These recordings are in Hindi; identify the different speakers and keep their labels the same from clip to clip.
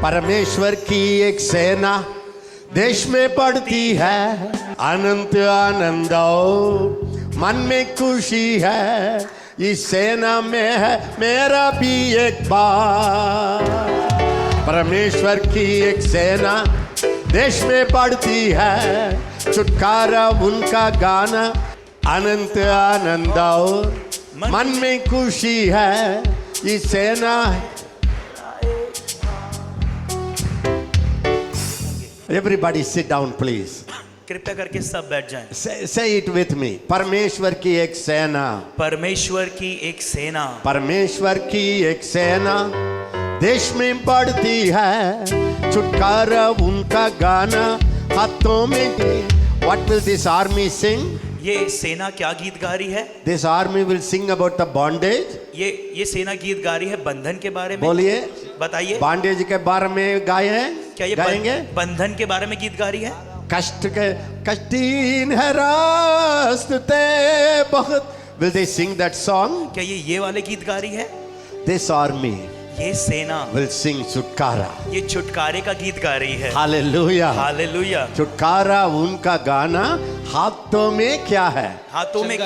Speaker 1: परमेश्वर की एक सेना देश में बढ़ती है, अनंत आनंद और मन में खुशी है। इस सेना में है मेरा भी एक बार। परमेश्वर की एक सेना देश में बढ़ती है, छुटकारा उनका गाना, अनंत आनंद और मन में खुशी है। ये सेना एवरीबॉडी सिट डाउन प्लीज।
Speaker 2: कृपया करके सब बैठ जाएं।
Speaker 1: से इट विथ मी। परमेश्वर की एक सेना,
Speaker 2: परमेश्वर की एक सेना,
Speaker 1: परमेश्वर की एक सेना देश में बढ़ती है, छुटकारा उनका गाना हाथों में। What will this army sing?
Speaker 2: ये सेना क्या गीत गा रही है?
Speaker 1: This army will sing about the bondage.
Speaker 2: ये सेना गीत गा रही है बंधन के बारे में।
Speaker 1: बोलिए,
Speaker 2: बताइए,
Speaker 1: बॉन्डेज के बारे में गाए हैं?
Speaker 2: क्या ये
Speaker 1: गाएंगे?
Speaker 2: बंधन के बारे में गीत गा रही है?
Speaker 1: कष्ट के कठिन है रास्ते बहुत। Will they sing that song?
Speaker 2: क्या ये वाले गीत गा रही है?
Speaker 1: This army
Speaker 2: ये सेना
Speaker 1: will sing छुटकारा।
Speaker 2: ये छुटकारे का गीत गा रही है।
Speaker 1: Hallelujah,
Speaker 2: hallelujah.
Speaker 1: छुटकारा उनका गाना। हाथों में क्या है?
Speaker 2: हाथों में,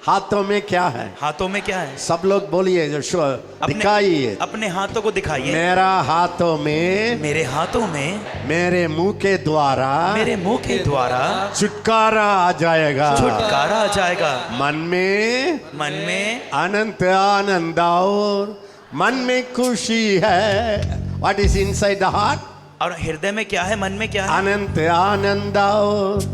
Speaker 1: हाथों में क्या है?
Speaker 2: हाथों में क्या है?
Speaker 1: सब लोग बोलिए, दिखाइए।
Speaker 2: अपने हाथों को दिखाइए।
Speaker 1: मेरा हाथों में,
Speaker 2: मेरे हाथों में,
Speaker 1: मेरे मुंह के द्वारा,
Speaker 2: मेरे मुंह के द्वारा
Speaker 1: छुटकारा आ जाएगा।
Speaker 2: छुटकारा आ जाएगा।
Speaker 1: मन में अनंत आनंद और मन में खुशी है। What is inside the heart?
Speaker 2: और हृदय में क्या है, मन में क्या है?
Speaker 1: अनंत आनंद और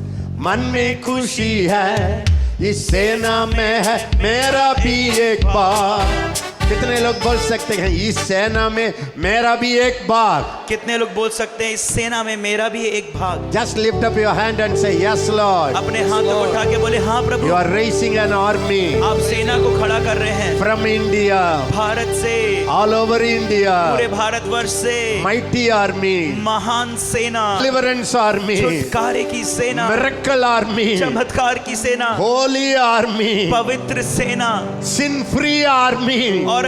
Speaker 1: मन में खुशी है। इस सेना में है मेरा भी एक बार। कितने लोग बोल सकते हैं इस सेना में मेरा भी एक भाग?
Speaker 2: कितने लोग बोल सकते हैं इस सेना में मेरा भी एक भाग?
Speaker 1: Just lift up your hand and say yes Lord.
Speaker 2: अपने हाथों को उठा के बोले हाँ प्रभु।
Speaker 1: You are raising an army
Speaker 2: आप सेना को खड़ा कर रहे हैं
Speaker 1: from India,
Speaker 2: भारत से,
Speaker 1: all over India,
Speaker 2: पूरे भारतवर्ष से।
Speaker 1: mighty army,
Speaker 2: महान सेना,
Speaker 1: deliverance army,
Speaker 2: छुटकारे की सेना,
Speaker 1: miracle army,
Speaker 2: चमत्कार की सेना,
Speaker 1: holy army,
Speaker 2: पवित्र सेना,
Speaker 1: sin free army,
Speaker 2: और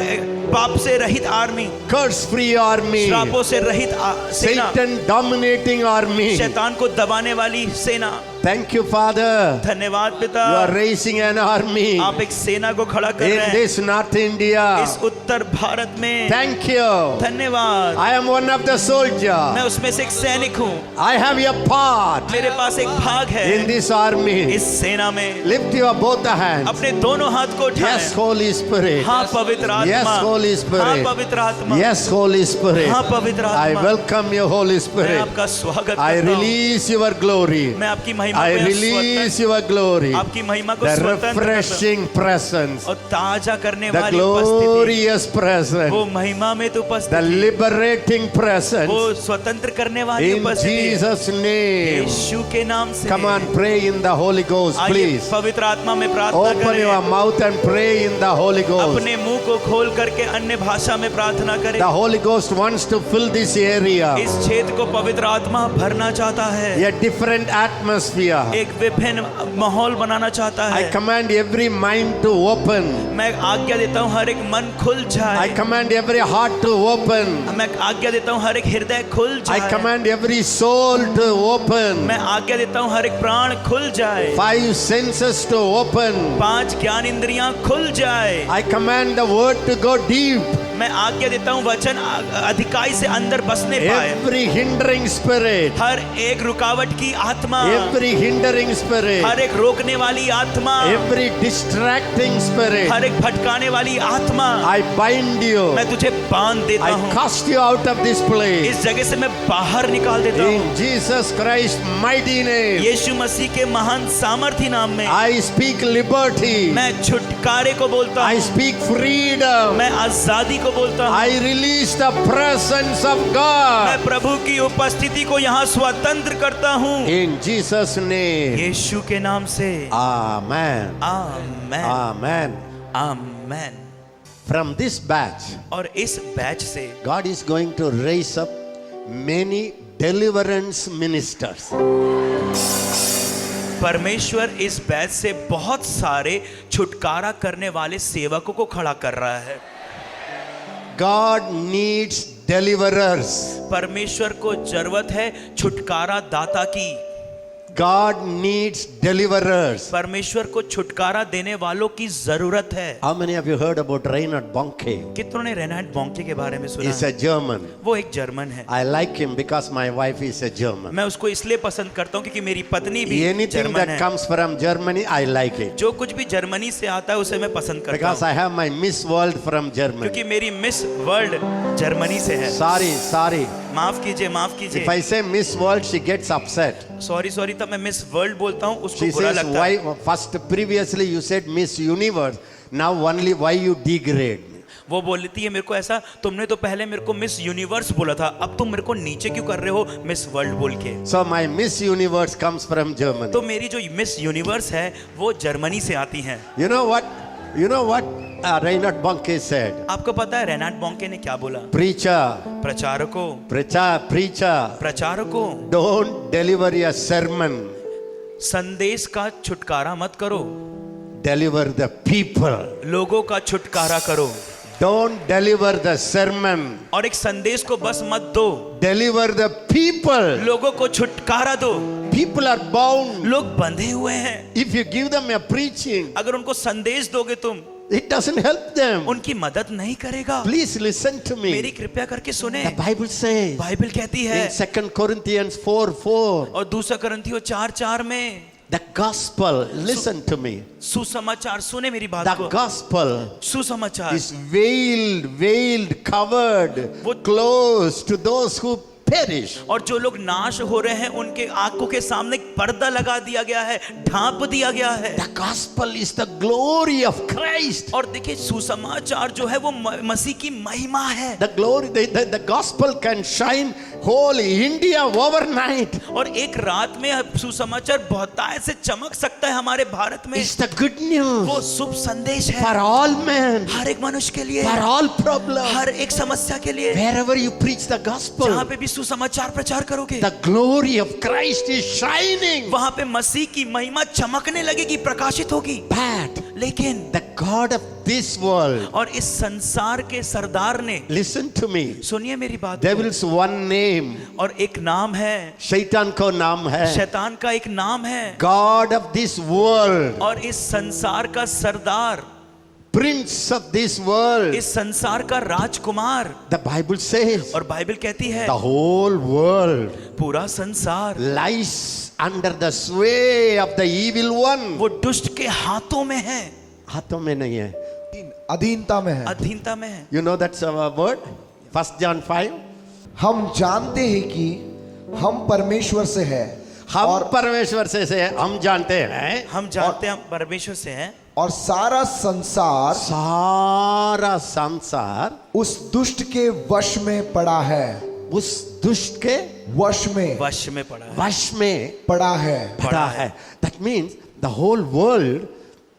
Speaker 2: पाप से रहित आर्मी,
Speaker 1: curse free army,
Speaker 2: श्रापों से रहित सेना,
Speaker 1: Satan dominating army.
Speaker 2: शैतान को दबाने वाली सेना।
Speaker 1: Thank you Father.
Speaker 2: धन्यवाद पिता।
Speaker 1: You are raising an army
Speaker 2: आप एक सेना को खड़ा कर
Speaker 1: in
Speaker 2: रहे हैं
Speaker 1: this North India.
Speaker 2: इस उत्तर भारत में।
Speaker 1: Thank you.
Speaker 2: धन्यवाद।
Speaker 1: I am one of the
Speaker 2: मैं
Speaker 1: soldiers.
Speaker 2: उसमें से एक सैनिक हूँ।
Speaker 1: I have a part
Speaker 2: मेरे पास एक भाग है
Speaker 1: in this army.
Speaker 2: इस सेना में।
Speaker 1: Lift your both the hands.
Speaker 2: अपने दोनों हाथ को उठाएं।
Speaker 1: Yes Holy Spirit.
Speaker 2: हाँ पवित्र आत्मा।
Speaker 1: Yes Holy
Speaker 2: हाँ
Speaker 1: Spirit.
Speaker 2: पवित्र आत्मा।
Speaker 1: Yes Holy Spirit.
Speaker 2: हाँ पवित्र
Speaker 1: I
Speaker 2: आत्मा।
Speaker 1: welcome you Holy
Speaker 2: मैं
Speaker 1: Spirit.
Speaker 2: आपका स्वागत
Speaker 1: I
Speaker 2: करता हूँ।
Speaker 1: release your glory.
Speaker 2: मैं आपकी महिमा
Speaker 1: I
Speaker 2: को
Speaker 1: release your glory.
Speaker 2: आपकी महिमा को
Speaker 1: The
Speaker 2: स्वतंत्र करता
Speaker 1: refreshing presence.
Speaker 2: हूँ। और ताजा करने
Speaker 1: The
Speaker 2: वाली उपस्थिति,
Speaker 1: glorious presence.
Speaker 2: वो महिमा में तो
Speaker 1: The
Speaker 2: उपस्थिति,
Speaker 1: liberating presence.
Speaker 2: वो स्वतंत्र करने वाली
Speaker 1: In
Speaker 2: उपस्थिति
Speaker 1: Jesus' name.
Speaker 2: यीशु के नाम से।
Speaker 1: Come on, pray in the Holy Ghost,
Speaker 2: आइए
Speaker 1: please.
Speaker 2: पवित्र आत्मा में प्रार्थना
Speaker 1: Open your
Speaker 2: करें।
Speaker 1: mouth and pray in the Holy Ghost.
Speaker 2: अपने मुंह को खोल करके अन्य भाषा में प्रार्थना करें।
Speaker 1: The Holy Ghost wants to fill this area.
Speaker 2: इस क्षेत्र को पवित्र आत्मा भरना चाहता है।
Speaker 1: A different atmosphere.
Speaker 2: एक विभिन्न माहौल बनाना चाहता
Speaker 1: I
Speaker 2: है।
Speaker 1: command every mind to open.
Speaker 2: मैं आज्ञा देता हूँ हर एक मन खुल
Speaker 1: I
Speaker 2: जाए।
Speaker 1: command every heart to open.
Speaker 2: मैं आज्ञा देता हूँ हर एक हृदय खुल
Speaker 1: I
Speaker 2: जाए।
Speaker 1: command every soul to open.
Speaker 2: मैं आज्ञा देता हूँ हर एक प्राण खुल जाए।
Speaker 1: 5 senses to open.
Speaker 2: 5 ज्ञान इंद्रियां खुल जाए।
Speaker 1: I command the word to go deep.
Speaker 2: मैं आज्ञा देता हूँ वचन अधिकाई से अंदर बसने पाए।
Speaker 1: Every hindering spirit.
Speaker 2: हर एक रुकावट की आत्मा,
Speaker 1: Every hindering spirit.
Speaker 2: हर एक रोकने वाली आत्मा,
Speaker 1: Every distracting spirit.
Speaker 2: हर एक भटकाने वाली आत्मा,
Speaker 1: I bind you.
Speaker 2: मैं तुझे बांध देता
Speaker 1: I
Speaker 2: हूँ।
Speaker 1: cast you out of this place.
Speaker 2: इस जगह से मैं बाहर निकाल देता हूँ।
Speaker 1: In Jesus Christ's mighty name.
Speaker 2: यीशु मसीह के महान सामर्थी नाम में
Speaker 1: I speak liberty.
Speaker 2: मैं छुटकारे को बोलता
Speaker 1: I
Speaker 2: हूँ।
Speaker 1: speak freedom.
Speaker 2: मैं आजादी को बोलता हूँ।
Speaker 1: I release the presence of God.
Speaker 2: मैं प्रभु की उपस्थिति को यहाँ स्वतंत्र करता हूँ।
Speaker 1: In Jesus' name.
Speaker 2: यीशु के नाम से।
Speaker 1: Amen.
Speaker 2: Amen.
Speaker 1: Amen.
Speaker 2: Amen.
Speaker 1: From this batch,
Speaker 2: और इस बैच से
Speaker 1: God is going to raise up many deliverance ministers.
Speaker 2: परमेश्वर इस बैच से बहुत सारे छुटकारा करने वाले सेवकों को खड़ा कर रहा है।
Speaker 1: God needs deliverers.
Speaker 2: परमेश्वर को जरूरत है छुटकारा दाता की।
Speaker 1: God needs deliverers.
Speaker 2: परमेश्वर को छुटकारा देने वालों की जरूरत है।
Speaker 1: How many of you heard about Reinhard Bonnke?
Speaker 2: कितनों ने रेनहार्ड बॉन्के के बारे में सुना
Speaker 1: He's
Speaker 2: है?
Speaker 1: a German.
Speaker 2: वो एक जर्मन है।
Speaker 1: I like him because my wife is a German.
Speaker 2: मैं उसको इसलिए पसंद करता हूँ क्योंकि मेरी पत्नी भी
Speaker 1: Anything
Speaker 2: जर्मन
Speaker 1: that
Speaker 2: है।
Speaker 1: comes from Germany, I like it.
Speaker 2: जो कुछ भी जर्मनी से आता है उसे मैं पसंद करता
Speaker 1: Because
Speaker 2: हूँ
Speaker 1: I have my Miss World from Germany.
Speaker 2: क्योंकि मेरी मिस वर्ल्ड जर्मनी से है।
Speaker 1: Sorry.
Speaker 2: माफ कीजिए, माफ
Speaker 1: If
Speaker 2: कीजिए।
Speaker 1: I say Miss World, she gets upset.
Speaker 2: Sorry तब मैं मिस वर्ल्ड बोलता हूँ, उसको
Speaker 1: She
Speaker 2: बुरा
Speaker 1: says,
Speaker 2: लगता है।
Speaker 1: why, first previously you said Miss Universe, now only why you degrade me?
Speaker 2: वो बोलती है मेरे को ऐसा, तुमने तो पहले मेरे को मिस यूनिवर्स बोला था, अब तुम मेरे को नीचे क्यों कर रहे हो मिस वर्ल्ड बोल के।
Speaker 1: So my Miss Universe comes from Germany.
Speaker 2: तो मेरी जो मिस यूनिवर्स है वो जर्मनी से आती हैं।
Speaker 1: You know what Reinhard Bonnke said?
Speaker 2: आपको पता है रेनहार्ड बॉन्के ने क्या बोला?
Speaker 1: Preacher,
Speaker 2: प्रचारकों
Speaker 1: don't deliver a sermon.
Speaker 2: संदेश का छुटकारा मत करो,
Speaker 1: Deliver the people.
Speaker 2: लोगों का छुटकारा करो।
Speaker 1: Don't deliver the sermon.
Speaker 2: और एक संदेश को बस मत दो,
Speaker 1: Deliver the people.
Speaker 2: लोगों को छुटकारा दो।
Speaker 1: People are bound.
Speaker 2: लोग बंधे हुए हैं।
Speaker 1: If you give them a preaching,
Speaker 2: अगर उनको संदेश दोगे तुम,
Speaker 1: it doesn't help them.
Speaker 2: उनकी मदद नहीं करेगा।
Speaker 1: Please listen to
Speaker 2: मेरी
Speaker 1: me.
Speaker 2: कृपया करके सुने।
Speaker 1: The Bible says
Speaker 2: बाइबल कहती है
Speaker 1: in 2 Corinthians 4:4,
Speaker 2: और 2 Corinthiयों 4:4 में,
Speaker 1: the gospel, listen to me.
Speaker 2: सुसमाचार, सुने मेरी बात
Speaker 1: The
Speaker 2: को,
Speaker 1: gospel
Speaker 2: सुसमाचार
Speaker 1: is veiled, covered,
Speaker 2: वो-
Speaker 1: close to those who perish.
Speaker 2: और जो लोग नाश हो रहे हैं उनके आंखों के सामने पर्दा लगा दिया गया है, ढांप दिया गया है।
Speaker 1: The gospel is the glory of Christ.
Speaker 2: और देखिए सुसमाचार जो है वो मसीह की महिमा है।
Speaker 1: The glory, the gospel can shine whole India overnight.
Speaker 2: और एक रात में सुसमाचार बहुतायत से चमक सकता है हमारे भारत में।
Speaker 1: It's the good
Speaker 2: वो
Speaker 1: news
Speaker 2: शुभ संदेश है
Speaker 1: for all men,
Speaker 2: हर एक मनुष्य के लिए,
Speaker 1: for all problems.
Speaker 2: हर एक समस्या के लिए।
Speaker 1: Wherever you preach the
Speaker 2: जहाँ
Speaker 1: gospel,
Speaker 2: पे भी सुसमाचार प्रचार करोगे,
Speaker 1: the glory of Christ is shining.
Speaker 2: वहां पे मसीह की महिमा चमकने लगेगी, प्रकाशित होगी।
Speaker 1: But
Speaker 2: लेकिन
Speaker 1: the God of this world,
Speaker 2: और इस संसार के सरदार ने,
Speaker 1: listen to me,
Speaker 2: सुनिए मेरी बात को,
Speaker 1: devil's one name,
Speaker 2: और एक नाम है,
Speaker 1: शैतान को नाम है,
Speaker 2: शैतान का एक नाम है,
Speaker 1: God of this world,
Speaker 2: और इस संसार का सरदार,
Speaker 1: prince of this world.
Speaker 2: इस संसार का राजकुमार।
Speaker 1: The Bible says
Speaker 2: और बाइबल कहती है
Speaker 1: the whole world
Speaker 2: पूरा संसार
Speaker 1: lies under the sway of the evil one.
Speaker 2: वो दुष्ट के हाथों में है,
Speaker 1: हाथों में नहीं है.
Speaker 3: अधीनता में है।
Speaker 2: अधीनता में है।
Speaker 1: You know that's our word? 1 John 5.
Speaker 3: हम जानते हैं कि हम परमेश्वर से है
Speaker 1: हम
Speaker 3: और
Speaker 1: परमेश्वर से हम जानते हैं,
Speaker 2: हम जानते हैं हम परमेश्वर से हैं,
Speaker 3: और सारा संसार
Speaker 1: सारा संसार
Speaker 3: उस दुष्ट के वश में पड़ा है।
Speaker 1: उस दुष्ट के
Speaker 3: वश में
Speaker 2: वश में पड़ा है,
Speaker 1: वश में
Speaker 3: पड़ा है।
Speaker 1: पड़ा है. That means the whole world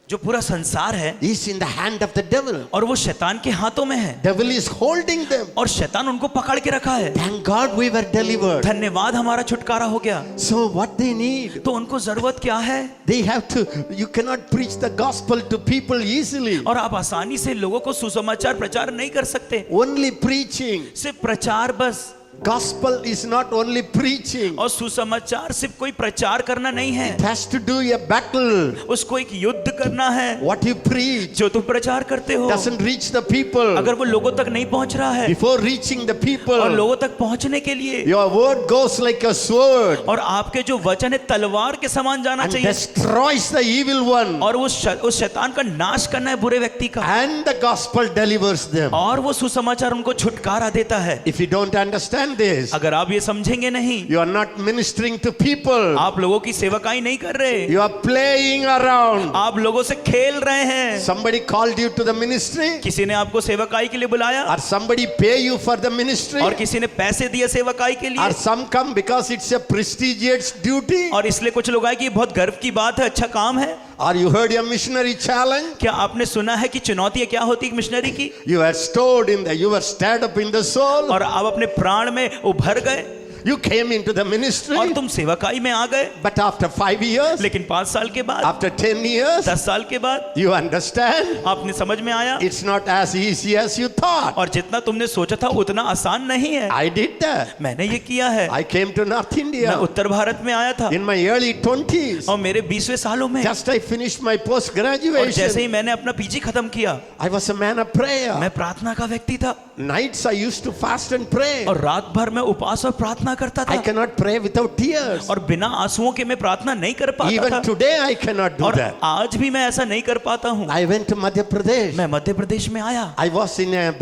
Speaker 2: जो पूरा संसार है
Speaker 1: is in the hand of the devil.
Speaker 2: और वो शैतान के हाथों में है,
Speaker 1: Devil is holding them.
Speaker 2: और शैतान उनको पकड़ के रखा है।
Speaker 1: Thank God we were delivered.
Speaker 2: धन्यवाद हमारा छुटकारा हो गया।
Speaker 1: So what they need,
Speaker 2: तो उनको जरूरत क्या है?
Speaker 1: they have to, you cannot preach the gospel to people easily.
Speaker 2: और आप आसानी से लोगों को सुसमाचार प्रचार नहीं कर सकते,
Speaker 1: Only preaching.
Speaker 2: सिर्फ प्रचार बस।
Speaker 1: Gospel is not only preaching.
Speaker 2: और सुसमाचार सिर्फ कोई प्रचार करना नहीं है,
Speaker 1: It has to do a battle.
Speaker 2: उसको एक युद्ध करना है।
Speaker 1: What you preach
Speaker 2: जो तुम प्रचार करते हो
Speaker 1: doesn't reach the people.
Speaker 2: अगर वो लोगों तक नहीं पहुंच रहा है,
Speaker 1: Before reaching the
Speaker 2: और
Speaker 1: people,
Speaker 2: लोगों तक पहुंचने के लिए
Speaker 1: your word goes like a sword
Speaker 2: और आपके जो वचन है तलवार के समान जाना
Speaker 1: and
Speaker 2: चाहिए,
Speaker 1: destroys the evil one.
Speaker 2: और उस शैतान का नाश करना है, बुरे व्यक्ति का,
Speaker 1: And the gospel delivers them.
Speaker 2: और वो सुसमाचार उनको छुटकारा देता है।
Speaker 1: If you don't understand this,
Speaker 2: अगर आप ये समझेंगे नहीं,
Speaker 1: you are not ministering to people.
Speaker 2: आप लोगों की सेवकाई नहीं कर रहे,
Speaker 1: You are playing around.
Speaker 2: आप लोगों से खेल रहे हैं।
Speaker 1: Somebody called you to the ministry,
Speaker 2: किसी ने आपको सेवकाई के लिए बुलाया,
Speaker 1: or somebody pay you for the ministry,
Speaker 2: और किसी ने पैसे दिए सेवकाई के लिए,
Speaker 1: or some come because it's a prestigious duty,
Speaker 2: और इसलिए कुछ लोग आए कि ये बहुत गर्व की बात है, अच्छा काम है।
Speaker 1: or you heard a missionary challenge.
Speaker 2: क्या आपने सुना है कि चुनौतियां क्या होती है मिशनरी की?
Speaker 1: You were stored in the, you were stirred up in the soul.
Speaker 2: और आप अपने प्राण में उभर गए,
Speaker 1: You came into the ministry,
Speaker 2: और तुम सेवकाई में आ गए,
Speaker 1: but after 5 years,
Speaker 2: लेकिन 5 साल के बाद,
Speaker 1: after 10 years,
Speaker 2: 10 साल के बाद
Speaker 1: you understand?
Speaker 2: आपने समझ में आया
Speaker 1: It's not as easy as you thought.
Speaker 2: और जितना तुमने सोचा था उतना आसान नहीं है।
Speaker 1: I did that.
Speaker 2: मैंने ये किया है।
Speaker 1: I came to North
Speaker 2: मैं
Speaker 1: India
Speaker 2: उत्तर भारत में आया था
Speaker 1: in my early 20s.
Speaker 2: और मेरे 20वें सालों में,
Speaker 1: Just I finished my post
Speaker 2: और जैसे
Speaker 1: graduation.
Speaker 2: ही मैंने अपना पीजी खत्म किया,
Speaker 1: I was a man of prayer.
Speaker 2: मैं प्रार्थना का व्यक्ति था
Speaker 1: Nights I used to fast and pray.
Speaker 2: और रात भर मैं उपवास और प्रार्थना करता
Speaker 1: I
Speaker 2: था
Speaker 1: cannot pray without tears.
Speaker 2: और बिना आंसुओं के मैं प्रार्थना नहीं कर पाता
Speaker 1: Even
Speaker 2: था
Speaker 1: today I cannot do
Speaker 2: और
Speaker 1: that.
Speaker 2: आज भी मैं ऐसा नहीं कर पाता हूँ।
Speaker 1: I went to Madhya Pradesh.
Speaker 2: मैं मध्य प्रदेश में आया
Speaker 1: I was in a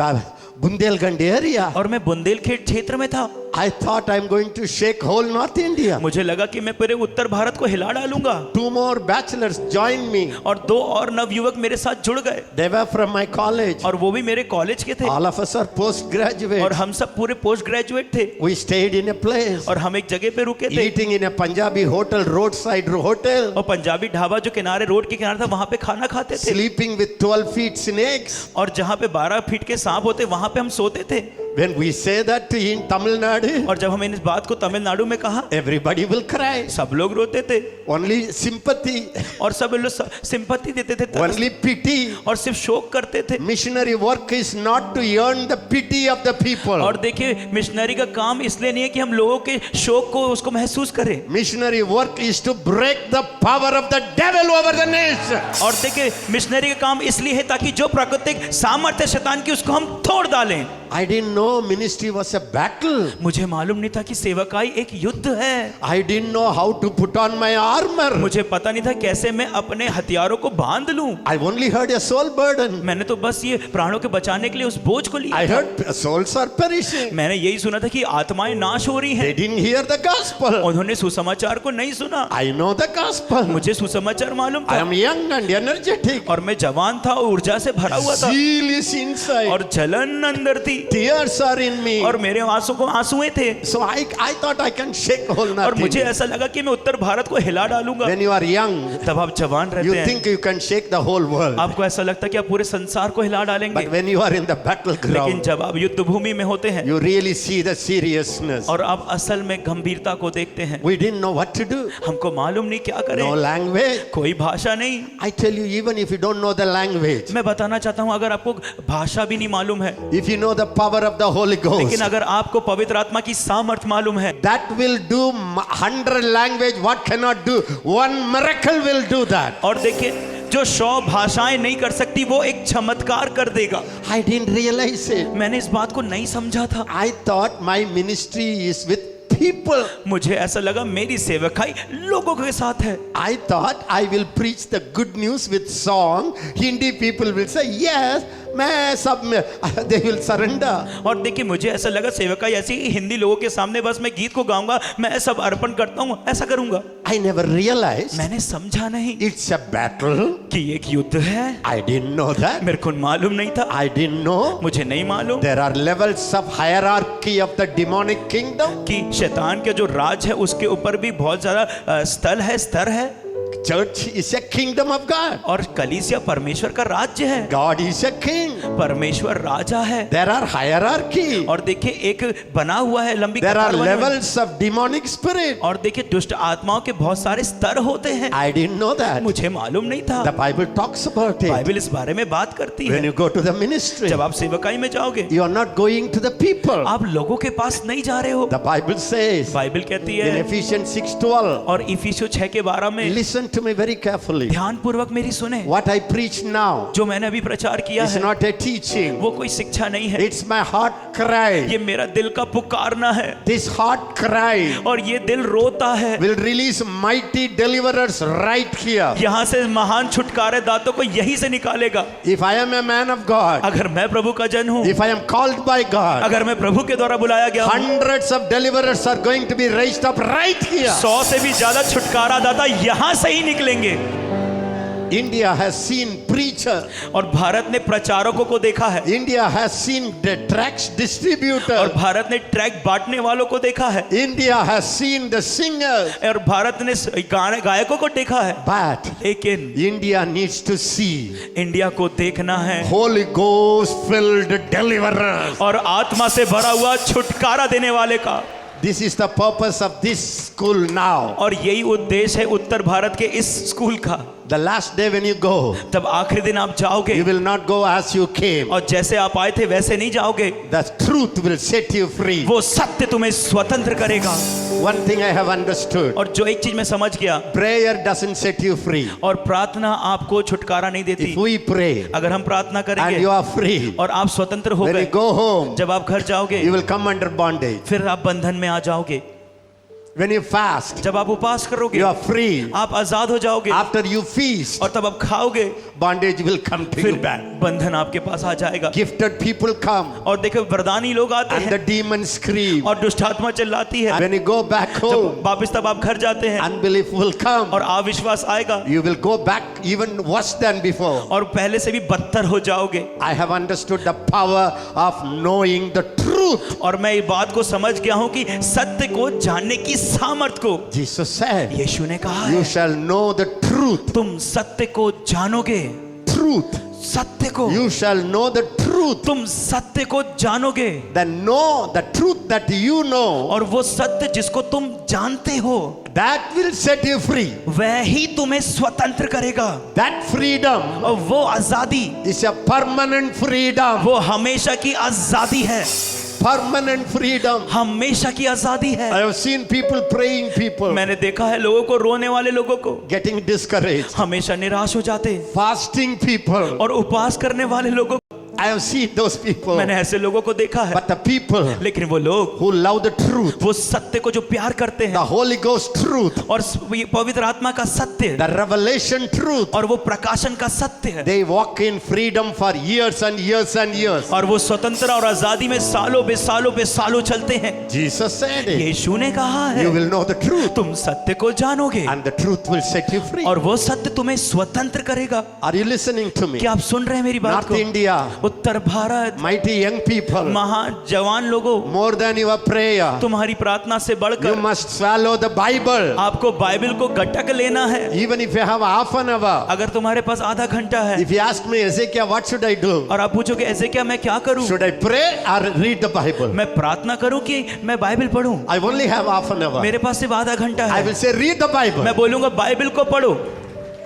Speaker 1: Bundelkhand area.
Speaker 2: और मैं बुंदेलखंड क्षेत्र में था।
Speaker 1: I thought I'm going to shake whole North India.
Speaker 2: मुझे लगा कि मैं पूरे उत्तर भारत को हिला डालूंगा
Speaker 1: 2 more bachelors joined me.
Speaker 2: और 2 और नवयुवक मेरे साथ जुड़ गए
Speaker 1: They were from my college.
Speaker 2: और वो भी मेरे कॉलेज के थे
Speaker 1: All of us are
Speaker 2: और
Speaker 1: postgraduates.
Speaker 2: हम सब पूरे पोस्ट ग्रेजुएट थे
Speaker 1: We stayed in a place,
Speaker 2: और हम एक जगह पे रुके थे
Speaker 1: eating in a Punjabi hotel, roadside hotel,
Speaker 2: और पंजाबी ढाबा जो किनारे रोड के किनारे था वहां पे खाना खाते थे
Speaker 1: sleeping with 12 feet snakes.
Speaker 2: और जहां पे 12 फीट के सांप होते वहां पे हम सोते थे।
Speaker 1: When we say that to in Tamil Nadu,
Speaker 2: और जब हमने इस बात को तमिलनाडु में कहा
Speaker 1: everybody will cry.
Speaker 2: सब लोग रोते थे
Speaker 1: Only sympathy,
Speaker 2: और सब लोग सिंपैथी देते थे, तरस-
Speaker 1: only pity.
Speaker 2: और सिर्फ शोक करते थे।
Speaker 1: Missionary work is not to earn the pity of the people.
Speaker 2: और देखिए मिशनरी का काम इसलिए नहीं है कि हम लोगों के शोक को उसको महसूस करें,
Speaker 1: Missionary work is to break the power of the devil over the nation.
Speaker 2: और देखिए मिशनरी का काम इसलिए है ताकि जो प्राकृतिक सामर्थ्य शैतान की उसको हम तोड़ डालें।
Speaker 1: I didn't know ministry was a battle.
Speaker 2: मुझे मालूम नहीं था कि सेवकाई एक युद्ध है।
Speaker 1: I didn't know how to put on my armor.
Speaker 2: मुझे पता नहीं था कैसे मैं अपने हथियारों को बांध लूं।
Speaker 1: I only heard a soul burden.
Speaker 2: मैंने तो बस ये प्राणों के बचाने के लिए उस बोझ को लिया
Speaker 1: I
Speaker 2: था।
Speaker 1: heard souls are perishing.
Speaker 2: मैंने यही सुना था कि आत्माएं नाश हो रही
Speaker 1: They
Speaker 2: हैं।
Speaker 1: didn't hear the gospel.
Speaker 2: उन्होंने सुसमाचार को नहीं सुना।
Speaker 1: I know the gospel.
Speaker 2: मुझे सुसमाचार मालूम
Speaker 1: I
Speaker 2: था
Speaker 1: am young and energetic.
Speaker 2: और मैं जवान था और ऊर्जा से भरा हुआ था
Speaker 1: Zeal is inside.
Speaker 2: और जलन अंदर थी
Speaker 1: Tears are in me.
Speaker 2: और मेरे आंसू को आंसुएं थे
Speaker 1: So I thought I can shake whole
Speaker 2: और
Speaker 1: North
Speaker 2: मुझे
Speaker 1: India.
Speaker 2: ऐसा लगा कि मैं उत्तर भारत को हिला डालूंगा।
Speaker 1: When you are young,
Speaker 2: तब आप जवान
Speaker 1: you
Speaker 2: रहते हैं,
Speaker 1: think you can shake the whole world.
Speaker 2: आपको ऐसा लगता है कि आप पूरे संसार को हिला डालेंगे,
Speaker 1: But when you are in the
Speaker 2: लेकिन
Speaker 1: battleground,
Speaker 2: जब आप युद्ध भूमि में होते हैं
Speaker 1: you really see the seriousness.
Speaker 2: और आप असल में गंभीरता को देखते हैं,
Speaker 1: We didn't know what to do.
Speaker 2: हमको मालूम नहीं क्या करें,
Speaker 1: No language.
Speaker 2: कोई भाषा नहीं।
Speaker 1: I tell you, even if you don't know the language,
Speaker 2: मैं बताना चाहता हूँ अगर आपको भाषा भी नहीं मालूम है,
Speaker 1: if you know the power of the Holy Ghost,
Speaker 2: लेकिन अगर आपको पवित्र आत्मा की सामर्थ मालूम है,
Speaker 1: that will do 100 language what cannot do. One miracle will do that.
Speaker 2: और देखिए जो 100 भाषाएं नहीं कर सकती वो एक चमत्कार कर देगा।
Speaker 1: I didn't realize it.
Speaker 2: मैंने इस बात को नहीं समझा था।
Speaker 1: I thought my ministry is with people.
Speaker 2: मुझे ऐसा लगा मेरी सेवकाई लोगों के साथ है।
Speaker 1: I thought I will preach the good news with song. Hindi people will say yes. मैं सब में they will surrender.
Speaker 2: और देखिए मुझे ऐसा लगा सेवकाई ऐसी कि हिंदी लोगों के सामने बस मैं गीत को गाऊंगा, मैं सब अर्पण करता हूँ, ऐसा करूंगा।
Speaker 1: I never realized
Speaker 2: मैंने समझा नहीं
Speaker 1: it's a battle.
Speaker 2: कि एक युद्ध है।
Speaker 1: I didn't know that.
Speaker 2: मेरे को मालूम नहीं था,
Speaker 1: I didn't know.
Speaker 2: मुझे नहीं मालूम
Speaker 1: There are levels of hierarchy of the demonic kingdom.
Speaker 2: कि शैतान के जो राज है उसके ऊपर भी बहुत ज्यादा स्तर है
Speaker 1: Church is a kingdom of God.
Speaker 2: और कलीसिया परमेश्वर का राज्य है।
Speaker 1: God is a king.
Speaker 2: परमेश्वर राजा है।
Speaker 1: There are hierarchy.
Speaker 2: और देखिए एक बना हुआ है लंबी
Speaker 1: There are
Speaker 2: कतार बनी हुई है।
Speaker 1: levels of demonic spirit.
Speaker 2: और देखिए दुष्ट आत्माओं के बहुत सारे स्तर होते हैं।
Speaker 1: I didn't know that.
Speaker 2: मुझे मालूम नहीं था।
Speaker 1: The Bible talks about it.
Speaker 2: Bible इस बारे में बात करती
Speaker 1: When
Speaker 2: है।
Speaker 1: you go to the ministry,
Speaker 2: जब आप सेवकाई में जाओगे
Speaker 1: you are not going to the people.
Speaker 2: आप लोगों के पास नहीं जा रहे हो।
Speaker 1: The Bible says
Speaker 2: बाइबल कहती
Speaker 1: in
Speaker 2: है
Speaker 1: Ephesians 6:12.
Speaker 2: और इफिसियों 6:12 में
Speaker 1: Listen to me very carefully.
Speaker 2: ध्यान पूर्वक मेरी सुने।
Speaker 1: What I preach now
Speaker 2: जो मैंने अभी प्रचार किया
Speaker 1: is
Speaker 2: है
Speaker 1: not a teaching.
Speaker 2: वो कोई शिक्षा नहीं है,
Speaker 1: It's my heart cry.
Speaker 2: ये मेरा दिल का पुकारना है
Speaker 1: This heart cry
Speaker 2: और ये दिल रोता है।
Speaker 1: will release mighty deliverers right here.
Speaker 2: यहाँ से महान छुटकारे दातों को यहीं से निकालेगा।
Speaker 1: If I am a man of God,
Speaker 2: अगर मैं प्रभु का जन हूँ,
Speaker 1: if I am called by God,
Speaker 2: अगर मैं प्रभु के द्वारा बुलाया गया हूँ,
Speaker 1: hundreds of deliverers are going to be raised up right here.
Speaker 2: 100 से भी ज्यादा छुटकारा दाता यहाँ से ही निकलेंगे।
Speaker 1: India has seen preachers.
Speaker 2: और भारत ने प्रचारकों को देखा है
Speaker 1: India has seen the tracts
Speaker 2: और
Speaker 1: distributors.
Speaker 2: भारत ने ट्रैक बांटने वालों को देखा है
Speaker 1: India has seen the singers.
Speaker 2: और भारत ने गाने गायकों को देखा है।
Speaker 1: But
Speaker 2: लेकिन
Speaker 1: India needs to see
Speaker 2: India को देखना है
Speaker 1: Holy Ghost filled deliverers.
Speaker 2: और आत्मा से भरा हुआ छुटकारा देने वाले का।
Speaker 1: This is the purpose of this school now.
Speaker 2: और यही उद्देश्य है उत्तर भारत के इस स्कूल का।
Speaker 1: The last day when you go,
Speaker 2: तब आखिरी दिन आप जाओगे
Speaker 1: you will not go as you came.
Speaker 2: और जैसे आप आए थे वैसे नहीं जाओगे।
Speaker 1: The truth will set you free.
Speaker 2: वो सत्य तुम्हें स्वतंत्र करेगा।
Speaker 1: One thing I have understood.
Speaker 2: और जो एक चीज मैं समझ गया,
Speaker 1: Prayer doesn't set you free.
Speaker 2: और प्रार्थना आपको छुटकारा नहीं देती।
Speaker 1: If we pray
Speaker 2: अगर हम प्रार्थना
Speaker 1: and
Speaker 2: करेंगे
Speaker 1: you are free,
Speaker 2: और आप स्वतंत्र हो
Speaker 1: when you
Speaker 2: गए,
Speaker 1: go home,
Speaker 2: जब आप घर जाओगे
Speaker 1: you will come under bondage.
Speaker 2: फिर आप बंधन में आ जाओगे।
Speaker 1: When you fast,
Speaker 2: जब आप उपवास करोगे
Speaker 1: you are free.
Speaker 2: आप आजाद हो जाओगे,
Speaker 1: After you feast,
Speaker 2: और तब आप खाओगे
Speaker 1: bondage will come to you
Speaker 2: फिर
Speaker 1: back.
Speaker 2: बंधन आपके पास आ जाएगा।
Speaker 1: Gifted people come
Speaker 2: और देखो वरदानी लोग आते
Speaker 1: and the
Speaker 2: हैं
Speaker 1: demons scream.
Speaker 2: और दुष्टात्मा चिल्लाती है।
Speaker 1: When you go back home,
Speaker 2: जब वापस तब आप घर जाते हैं
Speaker 1: unbelief will come.
Speaker 2: और अविश्वास आएगा
Speaker 1: You will go back even worse than before.
Speaker 2: और पहले से भी बदतर हो जाओगे।
Speaker 1: I have understood the power of knowing the truth.
Speaker 2: और मैं इस बात को समझ गया हूं कि सत्य को जानने की सामर्थ को
Speaker 1: Jesus said,
Speaker 2: यीशु ने कहा
Speaker 1: you
Speaker 2: है,
Speaker 1: shall know the truth.
Speaker 2: तुम सत्य को जानोगे।
Speaker 1: Truth.
Speaker 2: सत्य को
Speaker 1: You shall know the truth.
Speaker 2: तुम सत्य को जानोगे।
Speaker 1: Then know the truth that you know.
Speaker 2: और वो सत्य जिसको तुम जानते हो
Speaker 1: That will set you free.
Speaker 2: वह ही तुम्हें स्वतंत्र करेगा।
Speaker 1: That freedom
Speaker 2: और वो आजादी,
Speaker 1: is a permanent freedom.
Speaker 2: वो हमेशा की आजादी है।
Speaker 1: Permanent freedom.
Speaker 2: हमेशा की आजादी है।
Speaker 1: I have seen people praying people
Speaker 2: मैंने देखा है लोगों को, रोने वाले लोगों को,
Speaker 1: getting discouraged.
Speaker 2: हमेशा निराश हो जाते,
Speaker 1: Fasting people.
Speaker 2: और उपवास करने वाले लोगों,
Speaker 1: I have seen those people.
Speaker 2: मैंने ऐसे लोगों को देखा है।
Speaker 1: But the people
Speaker 2: लेकिन वो लोग,
Speaker 1: who love the truth,
Speaker 2: वो सत्य को जो प्यार करते
Speaker 1: the
Speaker 2: हैं,
Speaker 1: Holy Ghost truth,
Speaker 2: और ये पवित्र आत्मा का सत्य,
Speaker 1: the revelation truth,
Speaker 2: और वो प्रकाशन का सत्य है,
Speaker 1: they walk in freedom for years and years and years.
Speaker 2: और वो स्वतंत्र और आजादी में सालों बे सालों चलते हैं।
Speaker 1: Jesus said it.
Speaker 2: यीशु ने कहा है,
Speaker 1: You will know the truth
Speaker 2: तुम सत्य को जानोगे
Speaker 1: and the truth will set you free.
Speaker 2: और वो सत्य तुम्हें स्वतंत्र करेगा।
Speaker 1: Are you listening to me?
Speaker 2: क्या आप सुन रहे हैं मेरी बात
Speaker 1: North
Speaker 2: को?
Speaker 1: India,
Speaker 2: उत्तर भारत,
Speaker 1: mighty young people,
Speaker 2: महाजवान लोगों,
Speaker 1: more than your prayer,
Speaker 2: तुम्हारी प्रार्थना से
Speaker 1: you
Speaker 2: बढ़कर
Speaker 1: must swallow the Bible.
Speaker 2: आपको बाइबल को गटक लेना है।
Speaker 1: Even if you have half an hour,
Speaker 2: अगर तुम्हारे पास आधा घंटा है
Speaker 1: if you ask me, Ezekiel, what should I do?
Speaker 2: और आप पूछोगे ऐसे क्या, मैं क्या करूं?
Speaker 1: Should I pray or read the Bible?
Speaker 2: मैं प्रार्थना करूं कि मैं Bible पढूं?
Speaker 1: I only have half an hour.
Speaker 2: मेरे पास सिर्फ आधा घंटा
Speaker 1: I
Speaker 2: है।
Speaker 1: will say, read the Bible.
Speaker 2: मैं बोलूंगा बाइबल को पढ़ो।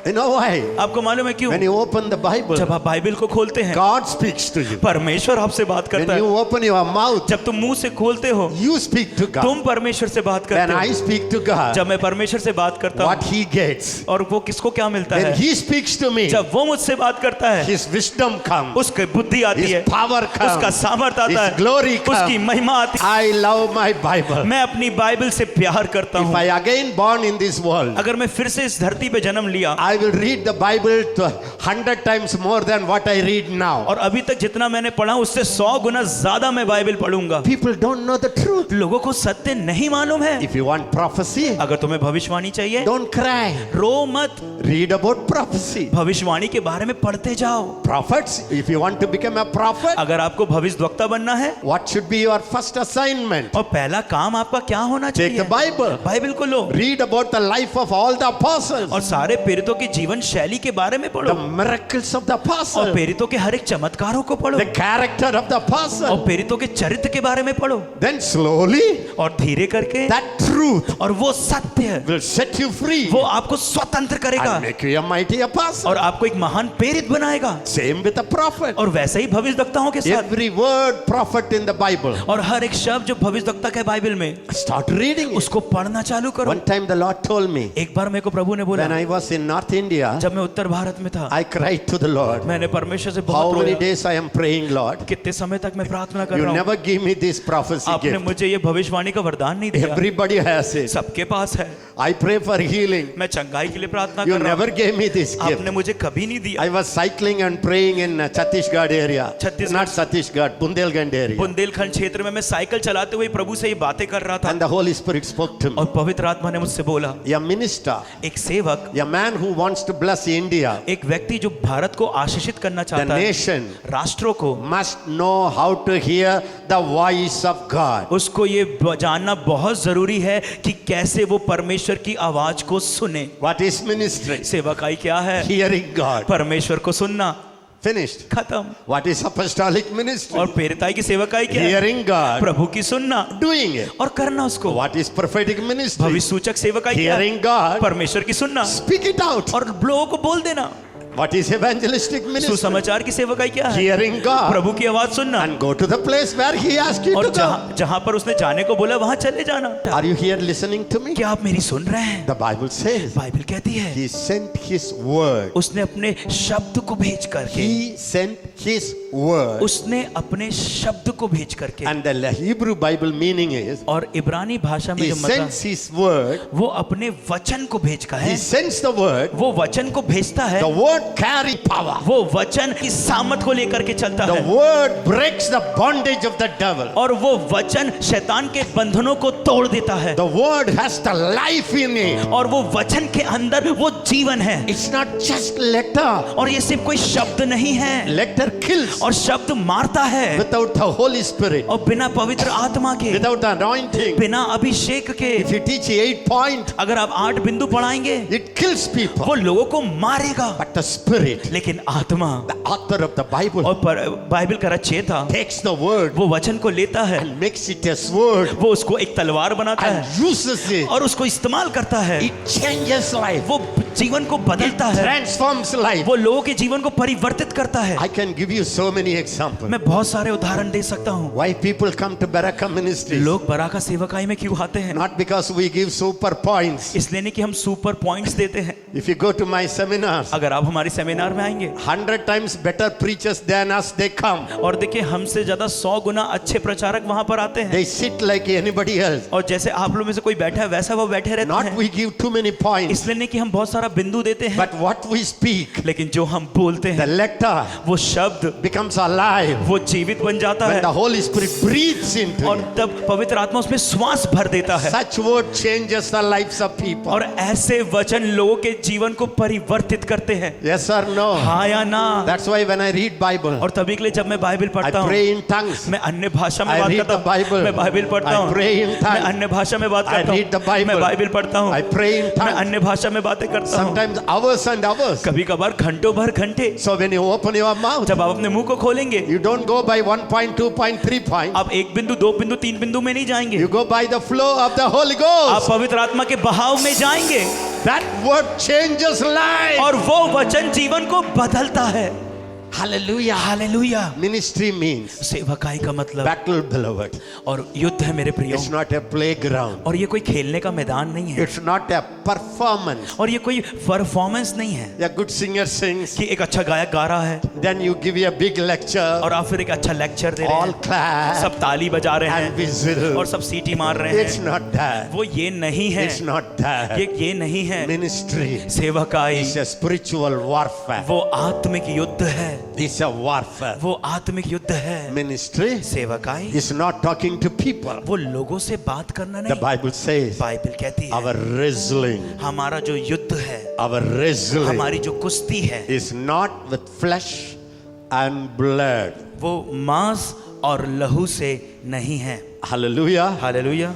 Speaker 1: You know why?
Speaker 2: आपको मालूम है क्यों?
Speaker 1: When you open the Bible,
Speaker 2: जब आप बाइबल को खोलते हैं,
Speaker 1: God speaks to you.
Speaker 2: परमेश्वर आपसे बात
Speaker 1: When
Speaker 2: करता
Speaker 1: you
Speaker 2: है।
Speaker 1: open your mouth,
Speaker 2: जब तुम मुंह से खोलते हो,
Speaker 1: you speak to God.
Speaker 2: तुम परमेश्वर से बात
Speaker 1: When
Speaker 2: करते
Speaker 1: I
Speaker 2: हो।
Speaker 1: speak to God,
Speaker 2: जब मैं परमेश्वर से बात करता
Speaker 1: what
Speaker 2: हूँ,
Speaker 1: He gets.
Speaker 2: और वो किसको क्या मिलता
Speaker 1: When
Speaker 2: है?
Speaker 1: He speaks to me,
Speaker 2: जब वो मुझसे बात करता है,
Speaker 1: His wisdom comes.
Speaker 2: उसकी बुद्धि आती
Speaker 1: His
Speaker 2: है,
Speaker 1: power comes.
Speaker 2: उसका सामर्थ आता
Speaker 1: His
Speaker 2: है,
Speaker 1: glory
Speaker 2: उसकी
Speaker 1: comes.
Speaker 2: महिमा आती है।
Speaker 1: I love my Bible.
Speaker 2: मैं अपनी बाइबल से प्यार करता
Speaker 1: If
Speaker 2: हूँ।
Speaker 1: I again born in this world,
Speaker 2: अगर मैं फिर से इस धरती पे जन्म लिया,
Speaker 1: I will read the Bible to 100 times more than what I read now.
Speaker 2: और अभी तक जितना मैंने पढ़ा उससे 100 गुना ज्यादा मैं बाइबल पढ़ूंगा।
Speaker 1: People don't know the truth.
Speaker 2: लोगों को सत्य नहीं मालूम है।
Speaker 1: If you want prophecy,
Speaker 2: अगर तुम्हें भविष्यवाणी चाहिए,
Speaker 1: don't cry.
Speaker 2: रो मत,
Speaker 1: Read about prophecy.
Speaker 2: भविष्यवाणी के बारे में पढ़ते जाओ।
Speaker 1: Prophets, if you want to become a prophet,
Speaker 2: अगर आपको भविष्यद्वक्ता बनना है,
Speaker 1: what should be your first assignment?
Speaker 2: और पहला काम आपका क्या होना
Speaker 1: Take
Speaker 2: चाहिए?
Speaker 1: the Bible.
Speaker 2: बाइबल को लो
Speaker 1: Read about the life of all the apostles,
Speaker 2: और सारे प्रेरितों की जीवन शैली के बारे में पढ़ो,
Speaker 1: the miracles of the
Speaker 2: और
Speaker 1: apostles,
Speaker 2: प्रेरितों के हर एक चमत्कारों को पढ़ो,
Speaker 1: the character of the
Speaker 2: और
Speaker 1: apostle.
Speaker 2: प्रेरितों के चरित्र के बारे में पढ़ो,
Speaker 1: Then slowly,
Speaker 2: और धीरे करके
Speaker 1: that truth
Speaker 2: और वो सत्य
Speaker 1: will set you free
Speaker 2: वो आपको स्वतंत्र करेगा
Speaker 1: and make you a mighty apostle.
Speaker 2: और आपको एक महान प्रेरित बनाएगा।
Speaker 1: Same with the prophet.
Speaker 2: और वैसे ही भविष्यद्वक्ताओं के साथ,
Speaker 1: Every word prophet in the Bible.
Speaker 2: और हर एक शब्द जो भविष्यद्वक्ता का है बाइबल में,
Speaker 1: Start reading it.
Speaker 2: उसको पढ़ना चालू करो।
Speaker 1: One time the Lord told me,
Speaker 2: एक बार मेरे को प्रभु ने बोला,
Speaker 1: when I was in North India,
Speaker 2: जब मैं उत्तर भारत में था,
Speaker 1: I cried to the Lord.
Speaker 2: मैंने परमेश्वर से
Speaker 1: How
Speaker 2: बहुत
Speaker 1: many
Speaker 2: रोया।
Speaker 1: days I am praying, Lord?
Speaker 2: कितने समय तक मैं प्रार्थना कर
Speaker 1: You
Speaker 2: रहा हूँ,
Speaker 1: never give me this prophecy
Speaker 2: आपने
Speaker 1: gift.
Speaker 2: मुझे ये भविष्यवाणी का वरदान नहीं दिया।
Speaker 1: Everybody has it.
Speaker 2: सबके पास है।
Speaker 1: I pray for healing.
Speaker 2: मैं चंगाई के लिए प्रार्थना
Speaker 1: You
Speaker 2: कर रहा
Speaker 1: never
Speaker 2: हूँ,
Speaker 1: gave me this gift.
Speaker 2: आपने मुझे कभी नहीं दिया।
Speaker 1: I was cycling and praying in Chhattisgarh area.
Speaker 2: Chhattisgarh.
Speaker 1: Not Chhattisgarh, Bundelkhand area.
Speaker 2: Bundelkhand क्षेत्र में मैं साइकिल चलाते हुए प्रभु से ये बातें कर रहा था,
Speaker 1: And the Holy Spirit spoke to me.
Speaker 2: और पवित्र आत्मा ने मुझसे बोला,
Speaker 1: A minister,
Speaker 2: एक सेवक,
Speaker 1: a man who wants to bless India,
Speaker 2: एक व्यक्ति जो भारत को आशीषित करना
Speaker 1: the
Speaker 2: चाहता है,
Speaker 1: nation,
Speaker 2: राष्ट्रों को,
Speaker 1: must know how to hear the voice of God.
Speaker 2: उसको ये जानना बहुत जरूरी है कि कैसे वो परमेश्वर की आवाज को सुने।
Speaker 1: What is ministry?
Speaker 2: सेवकाई क्या है?
Speaker 1: Hearing God.
Speaker 2: परमेश्वर को सुनना।
Speaker 1: Finished.
Speaker 2: खत्म।
Speaker 1: What is apostolic ministry?
Speaker 2: और प्रेरिताई की सेवकाई क्या है?
Speaker 1: Hearing God,
Speaker 2: प्रभु की सुनना
Speaker 1: doing it.
Speaker 2: और करना उसको।
Speaker 1: What is prophetic ministry?
Speaker 2: भविष्य सूचक सेवकाई क्या है?
Speaker 1: Hearing God,
Speaker 2: परमेश्वर की सुनना
Speaker 1: speak it out.
Speaker 2: और लोगों को बोल देना।
Speaker 1: What is evangelistic ministry?
Speaker 2: सुसमाचार की सेवकाई क्या है?
Speaker 1: Hearing God
Speaker 2: प्रभु की आवाज सुनना
Speaker 1: and go to the place where He asked you
Speaker 2: और
Speaker 1: to go.
Speaker 2: जहां पर उसने जाने को बोला वहां चले जाना।
Speaker 1: Are you here listening to me?
Speaker 2: क्या आप मेरी सुन रहे हैं?
Speaker 1: The Bible says
Speaker 2: बाइबल कहती है
Speaker 1: He sent His word.
Speaker 2: उसने अपने शब्द को भेज करके,
Speaker 1: He sent His word.
Speaker 2: उसने अपने शब्द को भेज करके,
Speaker 1: And the Hebrew Bible meaning is
Speaker 2: और इब्रानी भाषा में
Speaker 1: He
Speaker 2: जो मतलब
Speaker 1: sends His word.
Speaker 2: वो अपने वचन को भेज का है।
Speaker 1: He sends the word.
Speaker 2: वो वचन को भेजता है।
Speaker 1: The word carry power.
Speaker 2: वो वचन की सामत को लेकर के चलता
Speaker 1: The
Speaker 2: है
Speaker 1: word breaks the bondage of the devil.
Speaker 2: और वो वचन शैतान के बंधनों को तोड़ देता है
Speaker 1: The word has the life in it.
Speaker 2: और वो वचन के अंदर वो जीवन है।
Speaker 1: It's not just letter.
Speaker 2: और ये सिर्फ कोई शब्द नहीं है,
Speaker 1: Letter kills
Speaker 2: और शब्द मारता है
Speaker 1: without the Holy Spirit,
Speaker 2: और बिना पवित्र आत्मा के,
Speaker 1: without the anointing.
Speaker 2: बिना अभिषेक के।
Speaker 1: If you teach 8 point,
Speaker 2: अगर आप 8 बिंदु पढ़ाएंगे
Speaker 1: it kills people.
Speaker 2: वो लोगों को मारेगा,
Speaker 1: But the Spirit,
Speaker 2: लेकिन आत्मा
Speaker 1: the author of the Bible,
Speaker 2: और बाइबल का रचयिता
Speaker 1: takes the word
Speaker 2: वो वचन को लेता है,
Speaker 1: and makes it a sword
Speaker 2: वो उसको एक तलवार बनाता
Speaker 1: and
Speaker 2: है
Speaker 1: uses it.
Speaker 2: और उसको इस्तेमाल करता है।
Speaker 1: It changes life.
Speaker 2: वो जीवन को बदलता
Speaker 1: It
Speaker 2: है,
Speaker 1: transforms life.
Speaker 2: वो लोगों के जीवन को परिवर्तित करता है।
Speaker 1: I can give you so many examples.
Speaker 2: मैं बहुत सारे उदाहरण दे सकता हूँ।
Speaker 1: Why people come to Baraka Ministries?
Speaker 2: लोग बराका सेवकाई में क्यों आते हैं?
Speaker 1: Not because we give super points.
Speaker 2: इसलिए नहीं कि हम सुपर पॉइंट्स देते हैं।
Speaker 1: If you go to my seminars,
Speaker 2: अगर आप हमारे सेमिनार में आएंगे
Speaker 1: 100 times better preachers than us, they come.
Speaker 2: और देखिए हमसे ज्यादा 100 गुना अच्छे प्रचारक वहां पर आते हैं
Speaker 1: They sit like anybody else.
Speaker 2: और जैसे आप लोग में से कोई बैठा है वैसा वो बैठे रहते
Speaker 1: Not
Speaker 2: हैं।
Speaker 1: we give too many points,
Speaker 2: इसलिए नहीं कि हम बहुत सारा बिंदु देते हैं,
Speaker 1: but what we speak,
Speaker 2: लेकिन जो हम बोलते
Speaker 1: the
Speaker 2: हैं
Speaker 1: letter
Speaker 2: वो शब्द
Speaker 1: becomes alive
Speaker 2: वो जीवित बन जाता
Speaker 1: when
Speaker 2: है
Speaker 1: the Holy Spirit breathes into
Speaker 2: और
Speaker 1: it.
Speaker 2: तब पवित्र आत्मा उसमें श्वास भर देता है
Speaker 1: Such word changes the lives of people.
Speaker 2: और ऐसे वचन लोगों के जीवन को परिवर्तित करते हैं।
Speaker 1: Yes or no?
Speaker 2: हाँ या ना?
Speaker 1: That's why when I read Bible,
Speaker 2: और तभी के लिए जब मैं बाइबल
Speaker 1: I
Speaker 2: पढ़ता हूँ,
Speaker 1: pray in tongues.
Speaker 2: मैं अन्य भाषा में
Speaker 1: I
Speaker 2: बात
Speaker 1: read
Speaker 2: करता
Speaker 1: the Bible.
Speaker 2: हूँ, मैं बाइबल पढ़ता
Speaker 1: I
Speaker 2: हूँ,
Speaker 1: pray in
Speaker 2: मैं
Speaker 1: tongues.
Speaker 2: अन्य भाषा में बात
Speaker 1: I
Speaker 2: करता
Speaker 1: read the
Speaker 2: हूँ,
Speaker 1: Bible.
Speaker 2: मैं बाइबल पढ़ता हूँ,
Speaker 1: I pray in
Speaker 2: मैं
Speaker 1: tongues.
Speaker 2: अन्य भाषा में बातें करता हूँ,
Speaker 1: Sometimes hours and hours.
Speaker 2: कभी कभार घंटों भर घंटे।
Speaker 1: So when you open your mouth,
Speaker 2: जब आप अपने मुंह को खोलेंगे
Speaker 1: you don't go by 1 point, 2 point, 3 point.
Speaker 2: आप 1 बिंदु 2 बिंदु 3 बिंदु में नहीं जाएंगे,
Speaker 1: You go by the flow of the Holy
Speaker 2: आप
Speaker 1: Ghost.
Speaker 2: पवित्र आत्मा के बहाव में जाएंगे
Speaker 1: That word changes life.
Speaker 2: और वो वचन जीवन को बदलता है।
Speaker 1: Hallelujah.
Speaker 2: हालेलुया।
Speaker 1: Ministry means
Speaker 2: सेवकाई का मतलब
Speaker 1: battle, beloved.
Speaker 2: और युद्ध है मेरे प्रियो,
Speaker 1: It's not a playground.
Speaker 2: और ये कोई खेलने का मैदान नहीं है,
Speaker 1: It's not a performance.
Speaker 2: और ये कोई परफॉर्मेंस नहीं है
Speaker 1: A good singer sings,
Speaker 2: कि एक अच्छा गायक गा रहा है
Speaker 1: then you give a big lecture,
Speaker 2: और आप फिर एक अच्छा लेक्चर दे रहे
Speaker 1: all
Speaker 2: हैं,
Speaker 1: clap
Speaker 2: सब ताली बजा रहे
Speaker 1: and
Speaker 2: हैं
Speaker 1: whistle.
Speaker 2: और सब सीटी मार रहे
Speaker 1: It's
Speaker 2: हैं।
Speaker 1: not that.
Speaker 2: वो ये नहीं है,
Speaker 1: It's not that.
Speaker 2: ये नहीं है।
Speaker 1: Ministry
Speaker 2: सेवकाई
Speaker 1: is a spiritual warfare.
Speaker 2: वो आत्मिक युद्ध है,
Speaker 1: It's a warfare.
Speaker 2: वो आत्मिक युद्ध है।
Speaker 1: Ministry
Speaker 2: सेवकाई
Speaker 1: is not talking to people.
Speaker 2: वो लोगों से बात करना
Speaker 1: The
Speaker 2: नहीं,
Speaker 1: Bible says
Speaker 2: बाइबल कहती है
Speaker 1: our wrestling,
Speaker 2: हमारा जो युद्ध है,
Speaker 1: our wrestling
Speaker 2: हमारी जो कुश्ती है,
Speaker 1: is not with flesh and blood.
Speaker 2: वो मांस और लहू से नहीं है।
Speaker 1: Hallelujah.
Speaker 2: हालेलुया।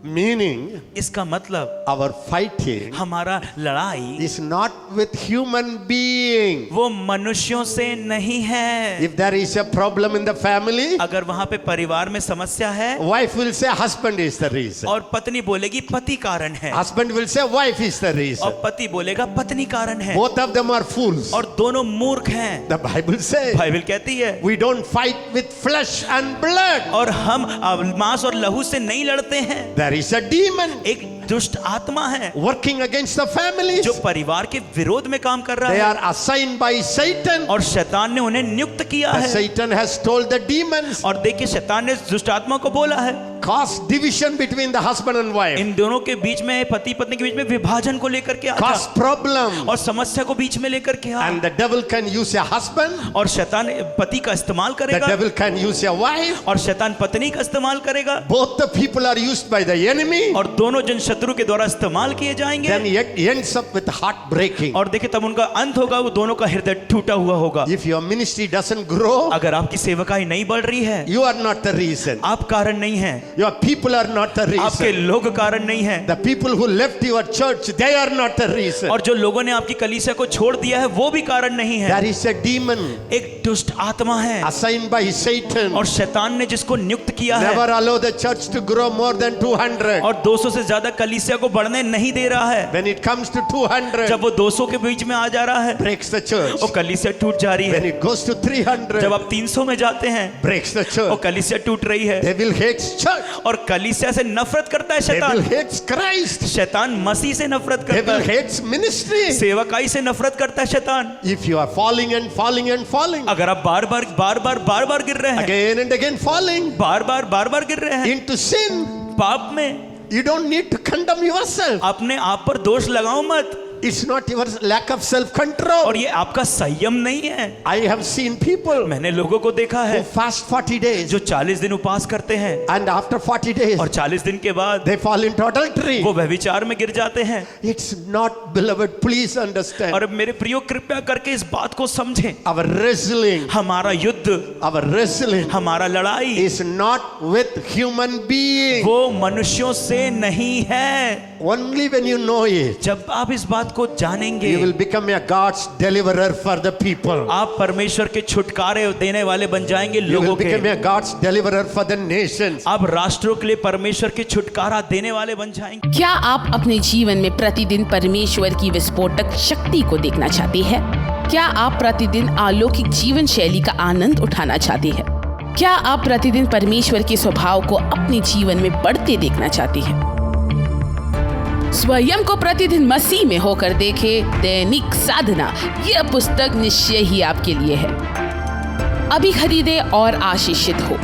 Speaker 1: Meaning
Speaker 2: इसका मतलब
Speaker 1: our fighting
Speaker 2: हमारा लड़ाई
Speaker 1: is not with human being.
Speaker 2: वो मनुष्यों से नहीं है।
Speaker 1: If there is a problem in the family,
Speaker 2: अगर वहां पे परिवार में समस्या है
Speaker 1: wife will say husband is the reason.
Speaker 2: और पत्नी बोलेगी पति कारण है,
Speaker 1: Husband will say wife is the reason.
Speaker 2: और पति बोलेगा पत्नी कारण है,
Speaker 1: Both of them are fools.
Speaker 2: और दोनों मूर्ख हैं।
Speaker 1: The Bible says
Speaker 2: बाइबल कहती है
Speaker 1: we don't fight with flesh and blood.
Speaker 2: और हम मांस और लहू से नहीं लड़ते हैं।
Speaker 1: There is a demon
Speaker 2: एक दुष्ट आत्मा है
Speaker 1: working against the families.
Speaker 2: जो परिवार के विरोध में काम कर रहा
Speaker 1: They
Speaker 2: है
Speaker 1: are assigned by Satan.
Speaker 2: और शैतान ने उन्हें नियुक्त किया
Speaker 1: The
Speaker 2: है।
Speaker 1: Satan has told the demons,
Speaker 2: और देखिए शैतान ने दुष्ट आत्मा को बोला है
Speaker 1: cause division between the husband and wife,
Speaker 2: इन दोनों के बीच में, पति पत्नी के बीच में विभाजन को लेकर के आता
Speaker 1: cause problem.
Speaker 2: और समस्या को बीच में लेकर के आ
Speaker 1: And the devil can use a husband,
Speaker 2: और शैतान पति का इस्तेमाल
Speaker 1: the
Speaker 2: करेगा
Speaker 1: devil can use a wife.
Speaker 2: और शैतान पत्नी का इस्तेमाल करेगा
Speaker 1: Both the people are used by the enemy.
Speaker 2: और दोनों जन शत्रु के द्वारा इस्तेमाल किए जाएंगे
Speaker 1: Then it ends up with heart breaking.
Speaker 2: और देखिए तब उनका अंत होगा, वो दोनों का हृदय टूटा हुआ होगा।
Speaker 1: If your ministry doesn't grow,
Speaker 2: अगर आपकी सेवकाई नहीं बढ़ रही है,
Speaker 1: you are not the reason.
Speaker 2: आप कारण नहीं है,
Speaker 1: Your people are not the
Speaker 2: आपके
Speaker 1: reason.
Speaker 2: लोग कारण नहीं है,
Speaker 1: The people who left your church, they are not the reason.
Speaker 2: और जो लोगों ने आपकी कलीसिया को छोड़ दिया है वो भी कारण नहीं है।
Speaker 1: There is a demon
Speaker 2: एक दुष्ट आत्मा है
Speaker 1: assigned by Satan.
Speaker 2: और शैतान ने जिसको नियुक्त किया है
Speaker 1: Never allow the church to grow more than 200.
Speaker 2: और 200 से ज्यादा कलीसिया को बढ़ने नहीं दे रहा है।
Speaker 1: When it comes to 200,
Speaker 2: जब वो 200 के बीच में आ जा रहा है
Speaker 1: breaks the church.
Speaker 2: वो कलीसिया टूट जा रही
Speaker 1: When
Speaker 2: है।
Speaker 1: it goes to 300,
Speaker 2: जब आप 300 में जाते हैं
Speaker 1: breaks the
Speaker 2: वो
Speaker 1: church.
Speaker 2: कलीसिया टूट रही है
Speaker 1: Devil hates church.
Speaker 2: और कलीसिया से नफरत करता है
Speaker 1: Devil
Speaker 2: शैतान।
Speaker 1: hates Christ.
Speaker 2: शैतान मसीह से नफरत करता
Speaker 1: Devil
Speaker 2: है,
Speaker 1: hates ministry.
Speaker 2: सेवकाई से नफरत करता है शैतान।
Speaker 1: If you are falling and falling and falling,
Speaker 2: अगर आप बार बार गिर रहे हैं,
Speaker 1: again and again falling
Speaker 2: बार बार गिर रहे हैं
Speaker 1: into sin,
Speaker 2: पाप में,
Speaker 1: you don't need to condemn yourself.
Speaker 2: अपने आप पर दोष लगाओ मत।
Speaker 1: It's not your lack of self-control.
Speaker 2: और ये आपका संयम नहीं है।
Speaker 1: I have seen people
Speaker 2: मैंने लोगों को देखा है
Speaker 1: who fast 40 days
Speaker 2: जो 40 दिन उपवास करते हैं
Speaker 1: and after 40 days
Speaker 2: और 40 दिन के बाद
Speaker 1: they fall into adultery.
Speaker 2: वो व्यभिचार में गिर जाते हैं।
Speaker 1: It's not, beloved, please understand.
Speaker 2: और मेरे प्रियो कृपया करके इस बात को समझें,
Speaker 1: Our wrestling,
Speaker 2: हमारा युद्ध, हमारा लड़ाई
Speaker 1: is not with human beings.
Speaker 2: वो मनुष्यों से नहीं है।
Speaker 1: Only when you know it,
Speaker 2: जब आप इस बात को जानेंगे
Speaker 1: you will become a God's deliverer for the people.
Speaker 2: आप परमेश्वर के छुटकारे देने वाले बन जाएंगे
Speaker 1: You
Speaker 2: लोगों
Speaker 1: will become
Speaker 2: के।
Speaker 1: a God's deliverer for the nations.
Speaker 2: आप राष्ट्रों के लिए परमेश्वर के छुटकारा देने वाले बन जाएंगे।
Speaker 4: क्या आप अपने जीवन में प्रतिदिन परमेश्वर की विस्फोटक शक्ति को देखना चाहते हैं? क्या आप प्रतिदिन अलौकिक जीवन शैली का आनंद उठाना चाहते हैं? क्या आप प्रतिदिन परमेश्वर के स्वभाव को अपने जीवन में बढ़ते देखना चाहते हैं? स्वयं को प्रतिदिन मसीह में होकर देखें। दैनिक साधना, यह पुस्तक निश्चय ही आपके लिए है। अभी खरीदें और आशीषित हो।